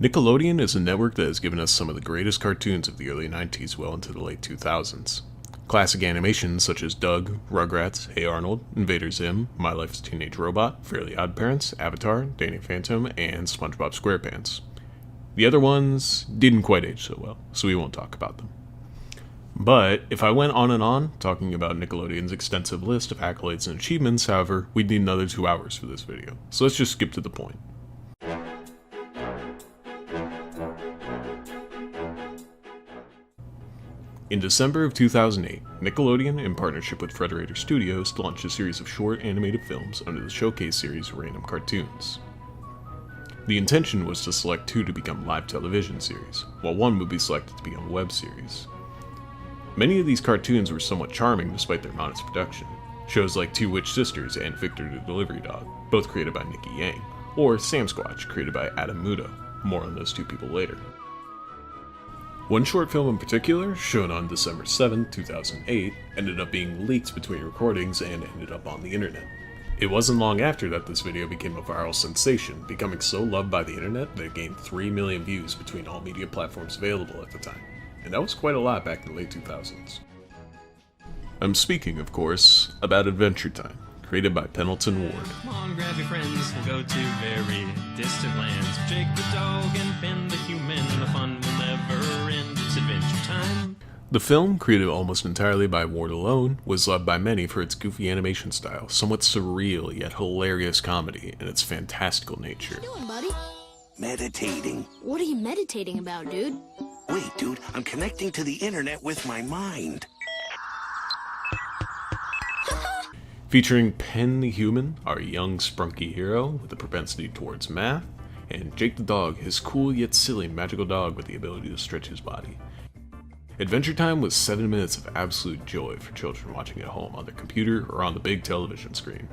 Nickelodeon is a network that has given us some of the greatest cartoons of the early 90s well into the late 2000s. Classic animations such as Doug, Rugrats, Hey Arnold, Invader Zim, My Life as a Teenage Robot, Fairly OddParents, Avatar, Danny Phantom, and SpongeBob SquarePants. The other ones didn't quite age so well, so we won't talk about them. But if I went on and on talking about Nickelodeon's extensive list of accolades and achievements, however, we'd need another 2 hours for this video, so let's just skip to the point. In December of 2008, Nickelodeon, in partnership with Frederator Studios, launched a series of short animated films under the showcase series Random Cartoons. The intention was to select 2 to become live television series, while 1 would be selected to become a web series. Many of these cartoons were somewhat charming despite their modest production. Shows like Two Witch Sisters and Victor the Delivery Dog, both created by Nicky Yang, or Sam Squatch, created by Adam Muda. More on those 2 people later. One short film in particular, shown on December 7, 2008, ended up being leaked between recordings and ended up on the internet. It wasn't long after that this video became a viral sensation, becoming so loved by the internet that it gained 3 million views between all media platforms available at the time. And that was quite a lot back in the late 2000s. I'm speaking, of course, about Adventure Time, created by Pendleton Ward. Come on, grab your friends, we'll go to very distant lands. Jake the dog and Ben the human, the fun will never end, it's Adventure Time. The film, created almost entirely by Ward alone, was loved by many for its goofy animation style, somewhat surreal yet hilarious comedy, and its fantastical nature. What are you doing, buddy? Meditating. What are you meditating about, dude? Wait, dude, I'm connecting to the internet with my mind. Featuring Penn the Human, our young sprunky hero with a propensity towards math, and Jake the Dog, his cool yet silly magical dog with the ability to stretch his body. Adventure Time was 7 minutes of absolute joy for children watching at home on their computer or on the big television screen.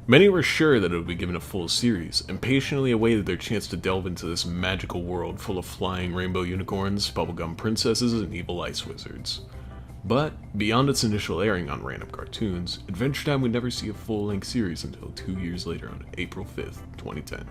Many were sure that it would be given a full series, and patiently awaited their chance to delve into this magical world full of flying rainbow unicorns, bubblegum princesses, and evil ice wizards. But, beyond its initial airing on Random Cartoons, Adventure Time would never see a full-length series until 2 years later on April 5th, 2010.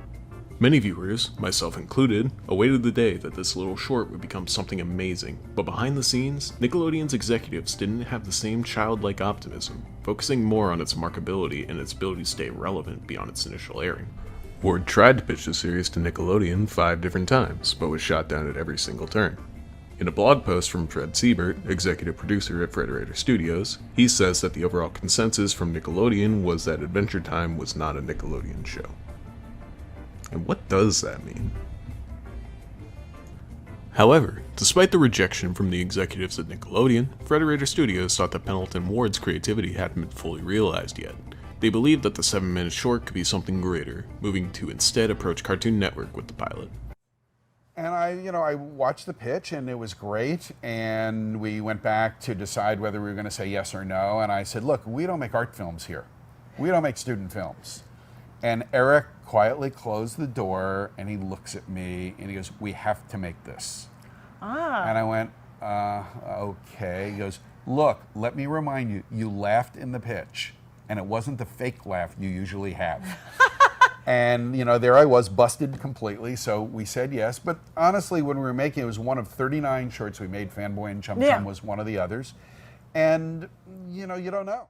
Many viewers, myself included, awaited the day that this little short would become something amazing, but behind the scenes, Nickelodeon's executives didn't have the same childlike optimism, focusing more on its markability and its ability to stay relevant beyond its initial airing. Ward tried to pitch the series to Nickelodeon 5 different times, but was shot down at every single turn. In a blog post from Fred Siebert, executive producer at Frederator Studios, he says that the overall consensus from Nickelodeon was that Adventure Time was not a Nickelodeon show. And what does that mean? However, despite the rejection from the executives at Nickelodeon, Frederator Studios thought that Pendleton Ward's creativity hadn't been fully realized yet. They believed that the 7-minute short could be something greater, moving to instead approach Cartoon Network with the pilot. And I watched the pitch and it was great, and we went back to decide whether we were going to say yes or no, and I said, look, we don't make art films here. We don't make student films. And Eric quietly closed the door and he looks at me and he goes, we have to make this. And I went, okay. He goes, look, let me remind you, you laughed in the pitch and it wasn't the fake laugh you usually have. And there I was, busted completely, so we said yes. But honestly, when we were making it was one of 39 shorts we made. Fanboy and Chum Chum was one of the others. And, you don't know.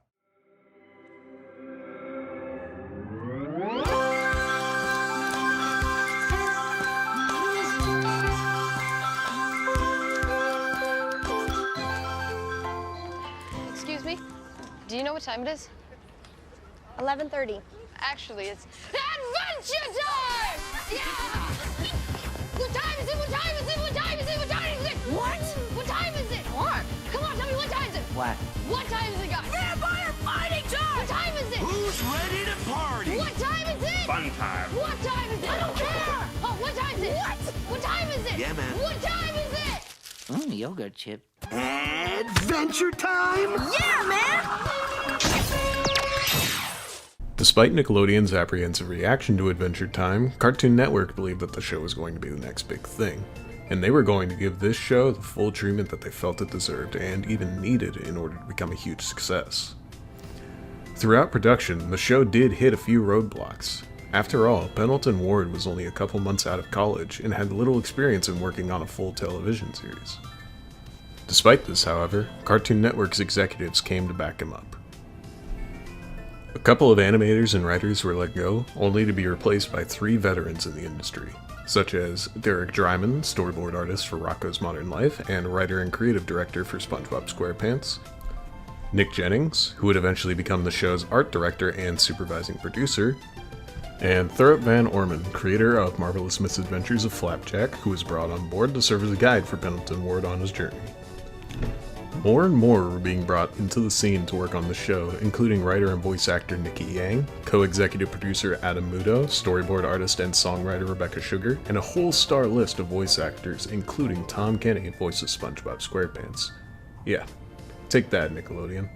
Excuse me, do you know what time it is? 11:30. Actually, it's Adventure Time! Yeah! What time is it? What time is it? What time is it? What time is it? What? What time is it? What? Come on, tell me what time is it? What? What time is it, guys? Vampire fighting time! What time is it? Who's ready to party? What time is it? Fun time. What time is it? I don't care! Oh, what time is it? What? What time is it? Yeah, man. What time is it? Yogurt chip. Adventure time? Yeah, man! Despite Nickelodeon's apprehensive reaction to Adventure Time, Cartoon Network believed that the show was going to be the next big thing, and they were going to give this show the full treatment that they felt it deserved and even needed in order to become a huge success. Throughout production, the show did hit a few roadblocks. After all, Pendleton Ward was only a couple months out of college and had little experience in working on a full television series. Despite this, however, Cartoon Network's executives came to back him up. A couple of animators and writers were let go, only to be replaced by 3 veterans in the industry, such as Derek Dryman, storyboard artist for Rocko's Modern Life and writer and creative director for SpongeBob SquarePants, Nick Jennings, who would eventually become the show's art director and supervising producer, and Thorup Van Orman, creator of Marvelous Misadventures of Flapjack, who was brought on board to serve as a guide for Pendleton Ward on his journey. More and more were being brought into the scene to work on the show, including writer and voice actor Nikki Yang, co-executive producer Adam Mudo, storyboard artist and songwriter Rebecca Sugar, and a whole star list of voice actors, including Tom Kenny, voice of SpongeBob SquarePants. Yeah, take that, Nickelodeon.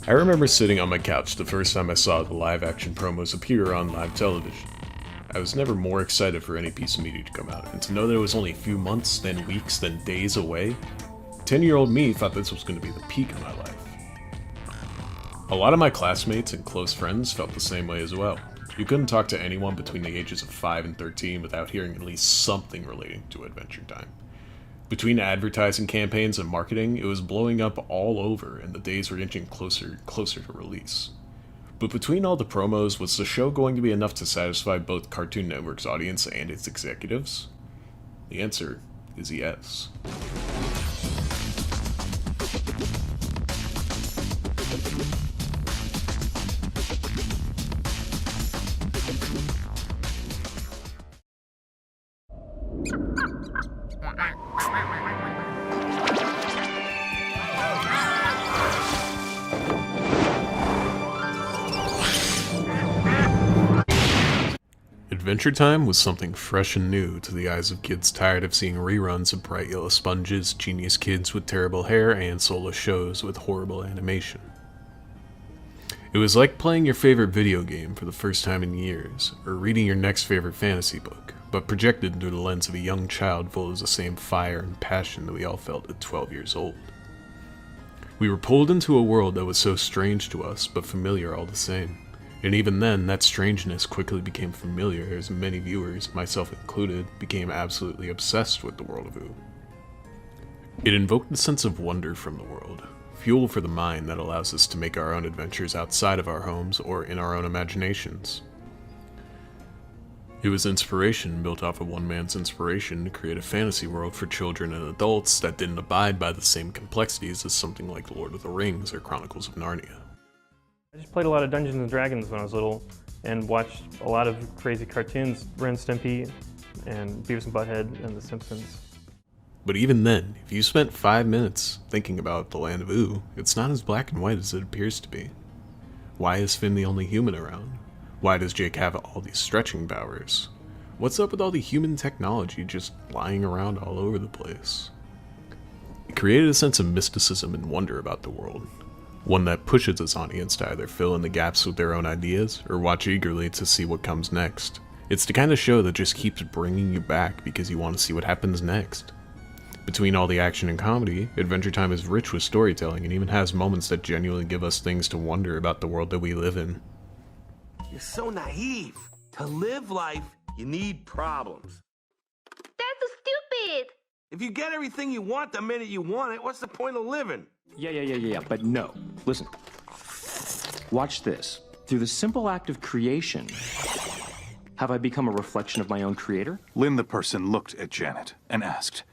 I remember sitting on my couch the first time I saw the live-action promos appear on live television. I was never more excited for any piece of media to come out, and to know that it was only a few months, then weeks, then days away, 10-year-old me thought this was going to be the peak of my life. A lot of my classmates and close friends felt the same way as well. You couldn't talk to anyone between the ages of 5 and 13 without hearing at least something relating to Adventure Time. Between advertising campaigns and marketing, it was blowing up all over, and the days were inching closer to release. But between all the promos, was the show going to be enough to satisfy both Cartoon Network's audience and its executives? The answer is yes. Adventure Time was something fresh and new to the eyes of kids tired of seeing reruns of Bright Yellow Sponges, Genius Kids with terrible hair, and soulless shows with horrible animation. It was like playing your favorite video game for the first time in years, or reading your next favorite fantasy book, but projected through the lens of a young child full of the same fire and passion that we all felt at 12 years old. We were pulled into a world that was so strange to us, but familiar all the same. And even then, that strangeness quickly became familiar as many viewers, myself included, became absolutely obsessed with the world of Ooh. It invoked a sense of wonder from the world, fuel for the mind that allows us to make our own adventures outside of our homes or in our own imaginations. It was inspiration built off of one man's inspiration to create a fantasy world for children and adults that didn't abide by the same complexities as something like Lord of the Rings or Chronicles of Narnia. I just played a lot of Dungeons and Dragons when I was little and watched a lot of crazy cartoons, Ren and Stimpy and Beavis and Butthead and The Simpsons. But even then, if you spent 5 minutes thinking about the land of Ooh, it's not as black and white as it appears to be. Why is Finn the only human around? Why does Jake have all these stretching powers? What's up with all the human technology just lying around all over the place? It created a sense of mysticism and wonder about the world. One that pushes its audience to either fill in the gaps with their own ideas, or watch eagerly to see what comes next. It's the kind of show that just keeps bringing you back because you want to see what happens next. Between all the action and comedy, Adventure Time is rich with storytelling and even has moments that genuinely give us things to wonder about the world that we live in. You're so naive. To live life, you need problems. That's so stupid. If you get everything you want the minute you want it, what's the point of living? Yeah, but no. Listen. Watch this. Through the simple act of creation, have I become a reflection of my own creator? Lynn the person looked at Janet and asked,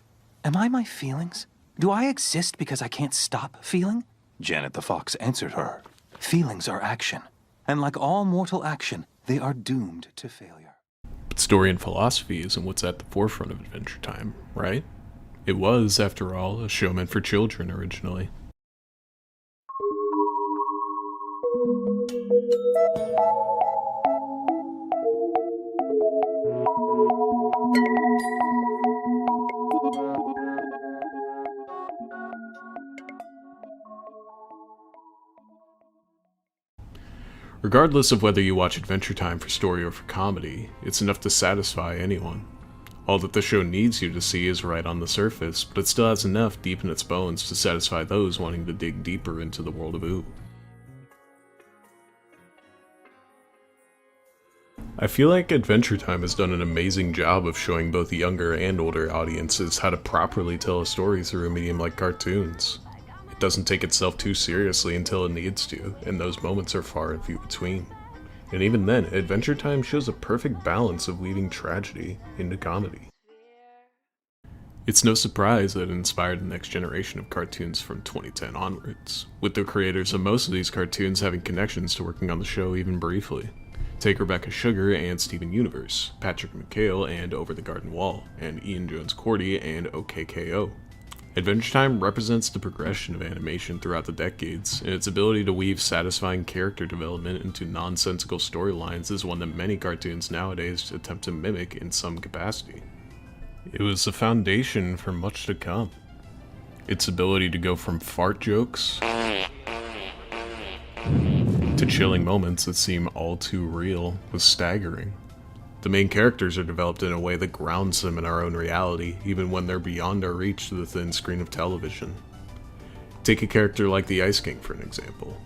"Am I my feelings? Do I exist because I can't stop feeling?" Janet the fox answered her, "Feelings are action, and like all mortal action, they are doomed to failure." But But story and philosophy isn't what's at the forefront of Adventure Time, right? It was, after all, a show meant for children originally. Regardless of whether you watch Adventure Time for story or for comedy, it's enough to satisfy anyone. All that the show needs you to see is right on the surface, but it still has enough deep in its bones to satisfy those wanting to dig deeper into the world of Ooh. I feel like Adventure Time has done an amazing job of showing both younger and older audiences how to properly tell a story through a medium like cartoons. It doesn't take itself too seriously until it needs to, and those moments are far and few between. And even then, Adventure Time shows a perfect balance of weaving tragedy into comedy. It's no surprise that it inspired the next generation of cartoons from 2010 onwards, with the creators of most of these cartoons having connections to working on the show even briefly. Take Rebecca Sugar and Steven Universe, Patrick McHale and Over the Garden Wall, and Ian Jones-Cordy and OKKO. Adventure Time represents the progression of animation throughout the decades, and its ability to weave satisfying character development into nonsensical storylines is one that many cartoons nowadays attempt to mimic in some capacity. It was the foundation for much to come. Its ability to go from fart jokes to chilling moments that seem all too real was staggering. The main characters are developed in a way that grounds them in our own reality, even when they're beyond our reach to the thin screen of television. Take a character like the Ice King for an example.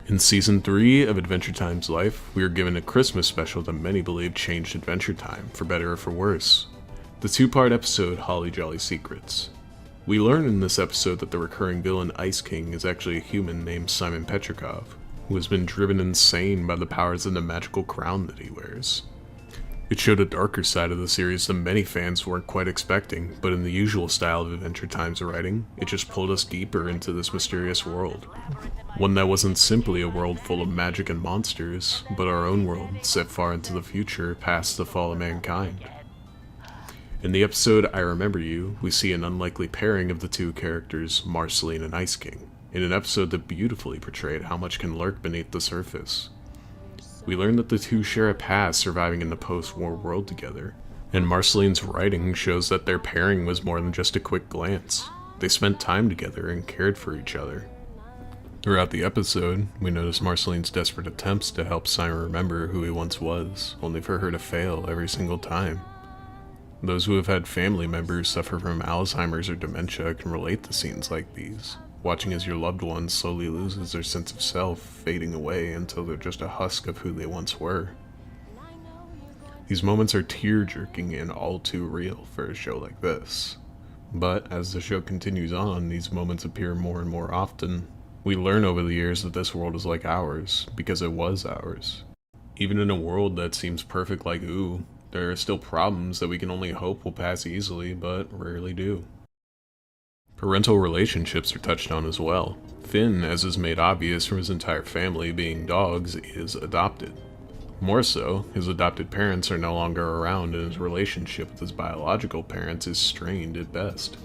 In Season 3 of Adventure Time's life, we are given a Christmas special that many believe changed Adventure Time, for better or for worse. The two-part episode Holly Jolly Secrets. We learn in this episode that the recurring villain Ice King is actually a human named Simon Petrikov, who has been driven insane by the powers in the magical crown that he wears. It showed a darker side of the series that many fans weren't quite expecting, but in the usual style of Adventure Time's writing, it just pulled us deeper into this mysterious world. One that wasn't simply a world full of magic and monsters, but our own world set far into the future past the fall of mankind. In the episode I Remember You, we see an unlikely pairing of the two characters, Marceline and Ice King, in an episode that beautifully portrayed how much can lurk beneath the surface. We learn that the two share a past surviving in the post-war world together, and Marceline's writing shows that their pairing was more than just a quick glance. They spent time together and cared for each other. Throughout the episode, we notice Marceline's desperate attempts to help Simon remember who he once was, only for her to fail every single time. Those who have had family members suffer from Alzheimer's or dementia can relate to scenes like these. Watching as your loved one slowly loses their sense of self, fading away until they're just a husk of who they once were. These moments are tear-jerking and all too real for a show like this. But as the show continues on, these moments appear more and more often. We learn over the years that this world is like ours, because it was ours. Even in a world that seems perfect like Ooh, there are still problems that we can only hope will pass easily, but rarely do. Parental relationships are touched on as well. Finn, as is made obvious from his entire family being dogs, is adopted. More so, his adopted parents are no longer around and his relationship with his biological parents is strained at best.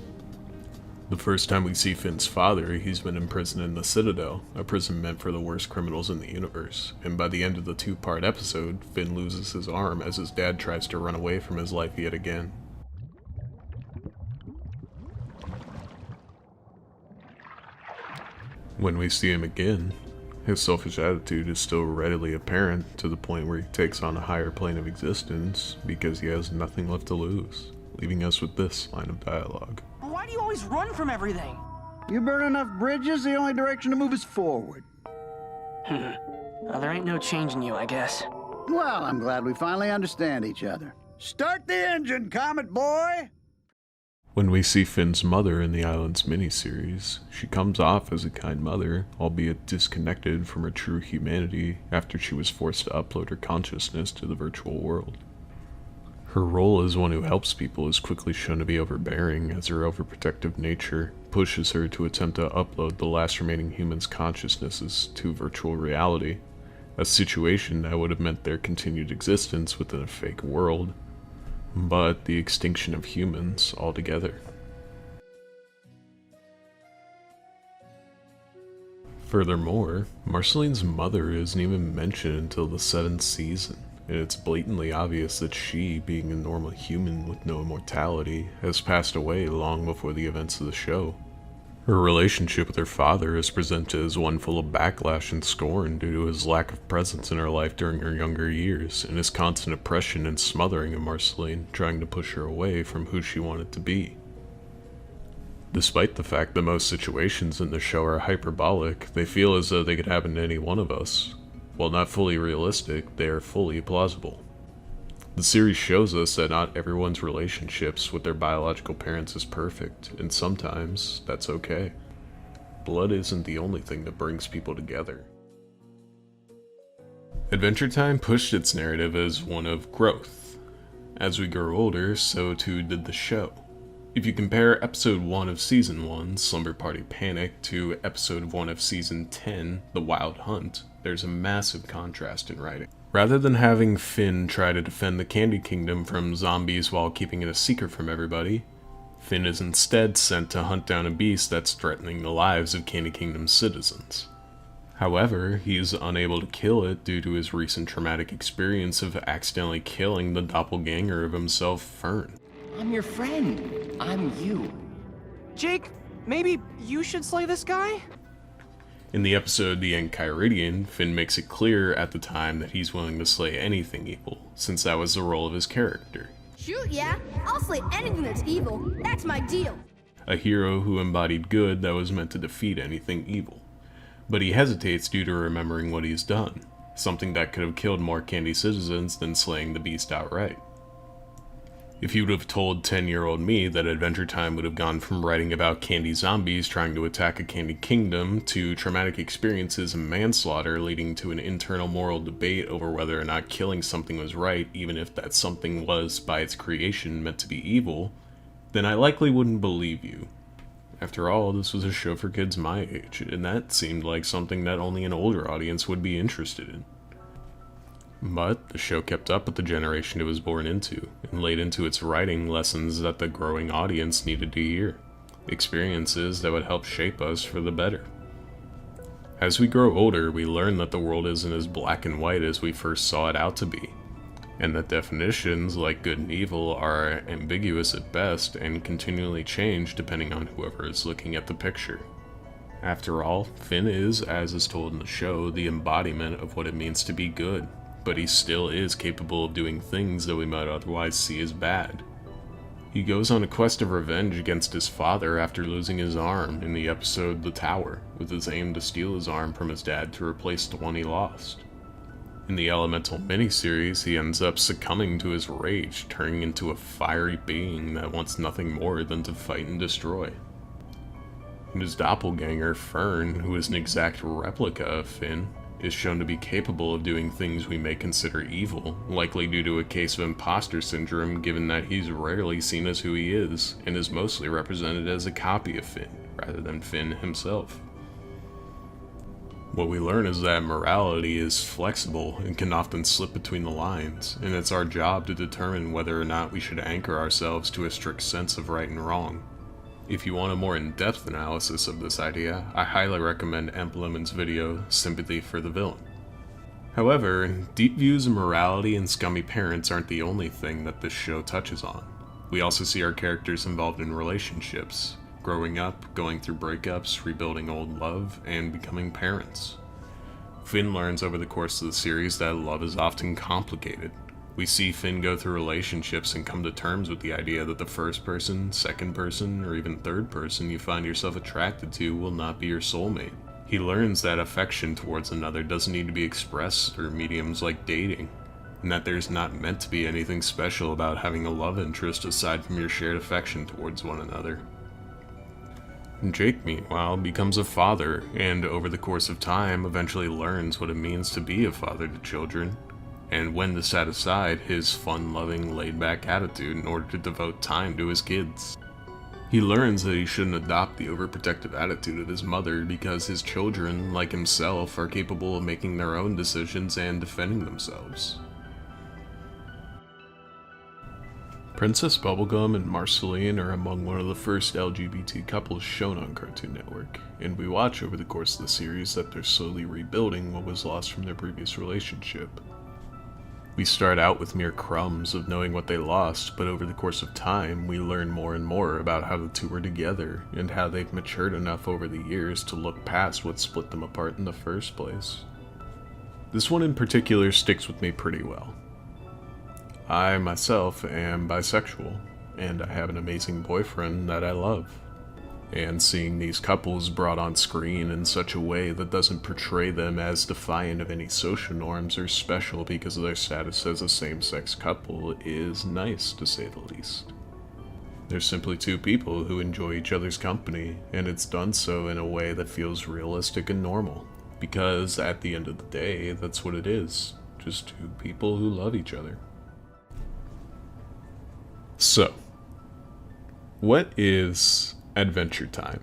The first time we see Finn's father, he's been imprisoned in the Citadel, a prison meant for the worst criminals in the universe, and by the end of the two-part episode, Finn loses his arm as his dad tries to run away from his life yet again. When we see him again, his selfish attitude is still readily apparent to the point where he takes on a higher plane of existence because he has nothing left to lose, leaving us with this line of dialogue. Why do you always run from everything? You burn enough bridges, the only direction to move is forward. Well, there ain't no changing you, I guess. Well, I'm glad we finally understand each other. Start the engine, Comet Boy! When we see Finn's mother in the Islands miniseries, she comes off as a kind mother, albeit disconnected from her true humanity after she was forced to upload her consciousness to the virtual world. Her role as one who helps people is quickly shown to be overbearing as her overprotective nature pushes her to attempt to upload the last remaining human's consciousnesses to virtual reality, a situation that would have meant their continued existence within a fake world, but the extinction of humans altogether. Furthermore, Marceline's mother isn't even mentioned until the 7th season, and it's blatantly obvious that she, being a normal human with no immortality, has passed away long before the events of the show. Her relationship with her father is presented as one full of backlash and scorn due to his lack of presence in her life during her younger years, and his constant oppression and smothering of Marceline, trying to push her away from who she wanted to be. Despite the fact that most situations in the show are hyperbolic, they feel as though they could happen to any one of us. While not fully realistic, they are fully plausible. The series shows us that not everyone's relationships with their biological parents is perfect, and sometimes that's okay. Blood isn't the only thing that brings people together. Adventure Time pushed its narrative as one of growth. As we grow older, so too did the show. If you compare episode 1 of season 1, Slumber Party Panic, to episode 1 of season 10, The Wild Hunt, there's a massive contrast in writing. Rather than having Finn try to defend the Candy Kingdom from zombies while keeping it a secret from everybody, Finn is instead sent to hunt down a beast that's threatening the lives of Candy Kingdom's citizens. However, he is unable to kill it due to his recent traumatic experience of accidentally killing the doppelganger of himself, Fern. I'm your friend. I'm you. Jake, maybe you should slay this guy? In the episode The Enchiridion, Finn makes it clear at the time that he's willing to slay anything evil, since that was the role of his character. Shoot, yeah. I'll slay anything that's evil. That's my deal. A hero who embodied good that was meant to defeat anything evil. But he hesitates due to remembering what he's done, something that could have killed more Candy citizens than slaying the beast outright. If you would have told 10-year-old me that Adventure Time would have gone from writing about candy zombies trying to attack a candy kingdom to traumatic experiences and manslaughter leading to an internal moral debate over whether or not killing something was right, even if that something was, by its creation, meant to be evil, then I likely wouldn't believe you. After all, this was a show for kids my age, and that seemed like something that only an older audience would be interested in. But the show kept up with the generation it was born into, and laid into its writing lessons that the growing audience needed to hear, experiences that would help shape us for the better. As we grow older, we learn that the world isn't as black and white as we first saw it out to be, and that definitions like good and evil are ambiguous at best and continually change depending on whoever is looking at the picture. After all, Finn is, as is told in the show, the embodiment of what it means to be good, but he still is capable of doing things that we might otherwise see as bad. He goes on a quest of revenge against his father after losing his arm in the episode The Tower, with his aim to steal his arm from his dad to replace the one he lost. In the Elemental miniseries, he ends up succumbing to his rage, turning into a fiery being that wants nothing more than to fight and destroy. And his doppelganger, Fern, who is an exact replica of Finn, is shown to be capable of doing things we may consider evil, likely due to a case of imposter syndrome given that he's rarely seen as who he is, and is mostly represented as a copy of Finn, rather than Finn himself. What we learn is that morality is flexible and can often slip between the lines, and it's our job to determine whether or not we should anchor ourselves to a strict sense of right and wrong. If you want a more in-depth analysis of this idea, I highly recommend Empleman's video, Sympathy for the Villain. However, deep views of morality and scummy parents aren't the only thing that this show touches on. We also see our characters involved in relationships, growing up, going through breakups, rebuilding old love, and becoming parents. Finn learns over the course of the series that love is often complicated. We see Finn go through relationships and come to terms with the idea that the first person, second person, or even third person you find yourself attracted to will not be your soulmate. He learns that affection towards another doesn't need to be expressed through mediums like dating, and that there's not meant to be anything special about having a love interest aside from your shared affection towards one another. Jake, meanwhile, becomes a father, and over the course of time eventually learns what it means to be a father to children, and when to set aside his fun-loving, laid-back attitude in order to devote time to his kids. He He learns that he shouldn't adopt the overprotective attitude of his mother because his children, like himself, are capable of making their own decisions and defending themselves. Princess Bubblegum and Marceline are among one of the first LGBT couples shown on Cartoon Network, and we watch over the course of the series that they're slowly rebuilding what was lost from their previous relationship. We start out with mere crumbs of knowing what they lost, but over the course of time, we learn more and more about how the two were together, and how they've matured enough over the years to look past what split them apart in the first place. This one in particular sticks with me pretty well. I myself am bisexual, and I have an amazing boyfriend that I love. And seeing these couples brought on screen in such a way that doesn't portray them as defiant of any social norms or special because of their status as a same-sex couple is nice, to say the least. They're simply two people who enjoy each other's company, and it's done so in a way that feels realistic and normal. Because at the end of the day, that's what it is. Just two people who love each other. So, what is Adventure Time?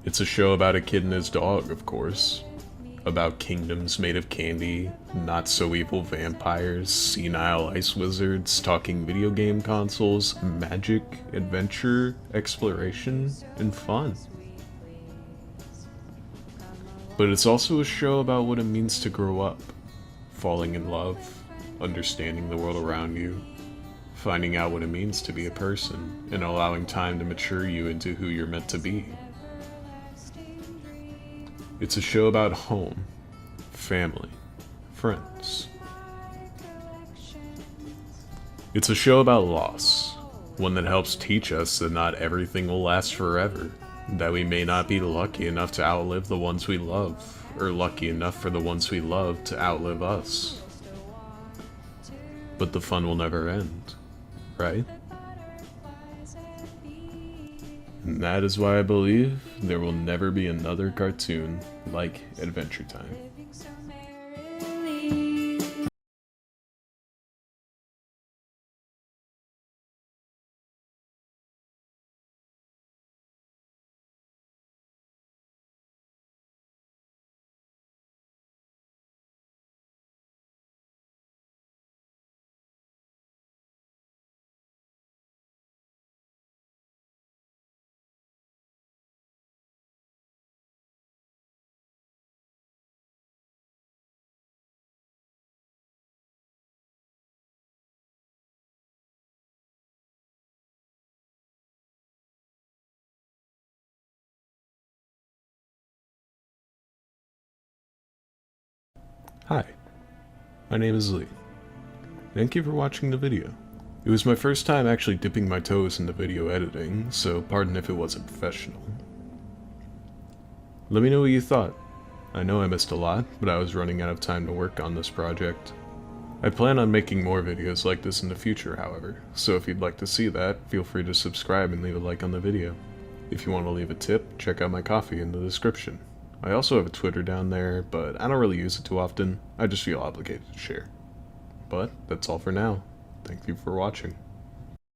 It's a show about a kid and his dog, of course. About kingdoms made of candy, not-so-evil vampires, senile ice wizards, talking video game consoles, magic, adventure, exploration, and fun. But it's also a show about what it means to grow up, falling in love, understanding the world around you, finding out what it means to be a person, and allowing time to mature you into who you're meant to be. It's a show about home, family, friends. It's a show about loss, one that helps teach us that not everything will last forever, that we may not be lucky enough to outlive the ones we love, or lucky enough for the ones we love to outlive us. But the fun will never end, right? And that is why I believe there will never be another cartoon like Adventure Time. Hi, my name is Lee. Thank you for watching the video. It was my first time actually dipping my toes into video editing, so pardon if it wasn't professional. Let me know what you thought. I know I missed a lot, but I was running out of time to work on this project. I plan on making more videos like this in the future, however, so if you'd like to see that, feel free to subscribe and leave a like on the video. If you want to leave a tip, check out my coffee in the description. I also have a Twitter down there, but I don't really use it too often. I just feel obligated to share. But that's all for now. Thank you for watching.